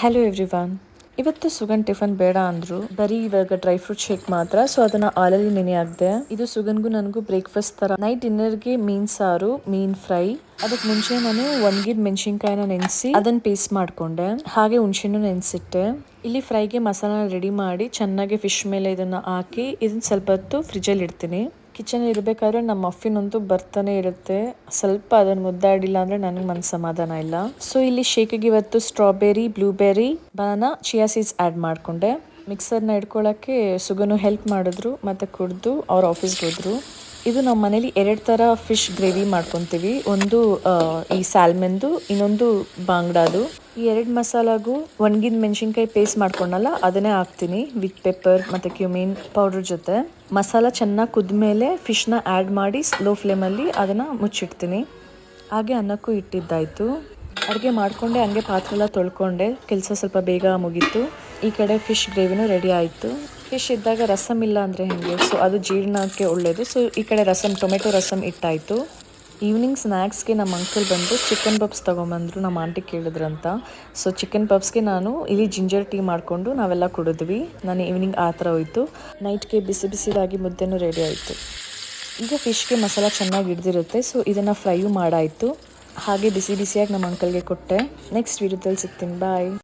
Hello everyone. ಇವತ್ತು Sugan tiffin ಬೇಡ ಅಂದ್ರು, ಬರೀ ಇವಾಗ ಡ್ರೈ ಫ್ರೂಟ್ ಶೇಕ್ ಮಾತ್ರ. ಸೊ ಅದನ್ನ ಹಾಲಲ್ಲಿ ನೆನೆ ಹಾಕ್ದೆ. ಇದು ಸುಗನ್ಗೂ ನನಗೂ ಬ್ರೇಕ್ಫಾಸ್ಟ್ ತರ. ನೈಟ್ ಡಿನ್ನರ್ಗೆ ಮೀನ್ ಸಾರು, ಮೀನ್ ಫ್ರೈ. ಅದಕ್ಕೆ ಮುಂಚೆ ನಾನು ಒಣಗಿದ ಮೆಣಸಿನ್ಕಾಯಿನ ನೆನೆಸಿ ಅದನ್ನ ಪೇಸ್ಟ್ ಮಾಡ್ಕೊಂಡೆ. ಹಾಗೆ ಹುಣಸೆಹಣ್ಣು ನೆನೆಸಿಟ್ಟೆ. ಇಲ್ಲಿ ಫ್ರೈಗೆ ಮಸಾಲ ರೆಡಿ ಮಾಡಿ ಚೆನ್ನಾಗಿ ಫಿಶ್ ಮೇಲೆ ಇದನ್ನ ಹಾಕಿ ಇದನ್ನ ಸ್ವಲ್ಪ ಹೊತ್ತು ಫ್ರಿಜ್ಜಲ್ಲಿ ಇಡ್ತೀನಿ. ಕಿಚನ್ ಇರಬೇಕಾದ್ರೆ ನಮ್ಮ ಮಫಿನ್ ಅಂತೂ ಬರ್ತಾನೆ ಇರುತ್ತೆ. ಸ್ವಲ್ಪ ಅದನ್ನು ಮುದ್ದಾಡಿಲ್ಲ ಅಂದ್ರೆ ನನಗೆ ಮನಸ್ಸು ಸಮಾಧಾನ ಇಲ್ಲ. ಸೊ ಇಲ್ಲಿ ಶೇಕಿಗೆ ಇವತ್ತು strawberry, blueberry, banana, chia seeds add ಮಾಡಿಕೊಂಡೆ. ಮಿಕ್ಸರ್ನ ಇಟ್ಕೊಳ್ಳೋಕ್ಕೆ ಸುಗನು ಹೆಲ್ಪ್ ಮಾಡಿದ್ರು ಮತ್ತು ಕುಡಿದು ಅವ್ರ ಆಫೀಸ್ಗೆ ಹೋದ್ರು. ಇದು ನಮ್ಮ ಮನೇಲಿ 2 ಥರ ಫಿಶ್ ಗ್ರೇವಿ ಮಾಡ್ಕೊತೀವಿ. ಒಂದು ಈ ಸ್ಯಾಲ್ಮನ್ದು, ಇನ್ನೊಂದು ಬಾಂಗ್ಡಾದು. ಈ 2 ಮಸಾಲಾಗೂ ಒಣಗಿದ ಮೆಣಸಿನ್ಕಾಯಿ ಪೇಸ್ಟ್ ಮಾಡ್ಕೊಂಡಲ್ಲ ಅದನ್ನೇ ಹಾಕ್ತೀನಿ ವಿತ್ ಪೆಪ್ಪರ್ ಮತ್ತು ಕ್ಯೂಮಿನ್ ಪೌಡರ್ ಜೊತೆ. ಮಸಾಲ ಚೆನ್ನಾಗಿ ಕುದ್ಮೇಲೆ ಫಿಶ್ನ ಆ್ಯಡ್ ಮಾಡಿ ಸ್ಲೋ ಫ್ಲೇಮಲ್ಲಿ ಅದನ್ನು ಮುಚ್ಚಿಡ್ತೀನಿ. ಹಾಗೆ ಅನ್ನಕ್ಕೂ ಇಟ್ಟಿದ್ದಾಯಿತು. ಅಡುಗೆ ಮಾಡಿಕೊಂಡೆ, ಹಂಗೆ ಪಾತ್ರೆ ಎಲ್ಲ ತೊಳ್ಕೊಂಡೆ. ಕೆಲಸ ಸ್ವಲ್ಪ ಬೇಗ ಮುಗೀತು. ಈ ಕಡೆ ಫಿಶ್ ಗ್ರೇವಿನೂ ರೆಡಿ ಆಯಿತು. ಫಿಶ್ ಇದ್ದಾಗ ರಸಮ್ ಇಲ್ಲ ಅಂದರೆ ಹೇಗೆ, ಸೊ ಅದು ಜೀರ್ಣಕ್ಕೆ ಒಳ್ಳೆಯದು. ಸೊ ಈ ಕಡೆ ರಸಮ್, ಟೊಮೆಟೊ ರಸಮ್ ಇಟ್ಟಾಯಿತು. ಈವ್ನಿಂಗ್ ಸ್ನ್ಯಾಕ್ಸ್ಗೆ ನಮ್ಮ ಅಂಕಲ್ ಬಂದು ಚಿಕನ್ ಪಪ್ಸ್ ತೊಗೊಂಬಂದರು, ನಮ್ಮ ಆಂಟಿ ಕೇಳಿದ್ರಂತ. ಸೊ ಚಿಕನ್ ಪಪ್ಸ್ಗೆ ನಾನು ಇಲ್ಲಿ ಜಿಂಜರ್ ಟೀ ಮಾಡಿಕೊಂಡು ನಾವೆಲ್ಲ ಕುಡಿದ್ವಿ. ನಾನು ಈವ್ನಿಂಗ್ ಆ ಥರ ಹೋಯಿತು. ನೈಟ್ಗೆ ಬಿಸಿ ಬಿಸಿದಾಗಿ ಮುದ್ದೆನೂ ರೆಡಿ ಆಯಿತು. ಈಗ ಫಿಶ್ಗೆ ಮಸಾಲ ಚೆನ್ನಾಗಿ ಹಿಡ್ದಿರುತ್ತೆ. ಸೊ ಇದನ್ನು ಫ್ರೈಯೂ ಮಾಡಾಯಿತು. ಹಾಗೆ ಬಿಸಿ ಬಿಸಿಯಾಗಿ ನಮ್ಮ ಅಂಕಲ್ಗೆ ಕೊಟ್ಟೆ. ನೆಕ್ಸ್ಟ್ ವೀಡಿಯೋದಲ್ಲಿ ಸಿಗ್ತೀನಿ. ಬಾಯ್.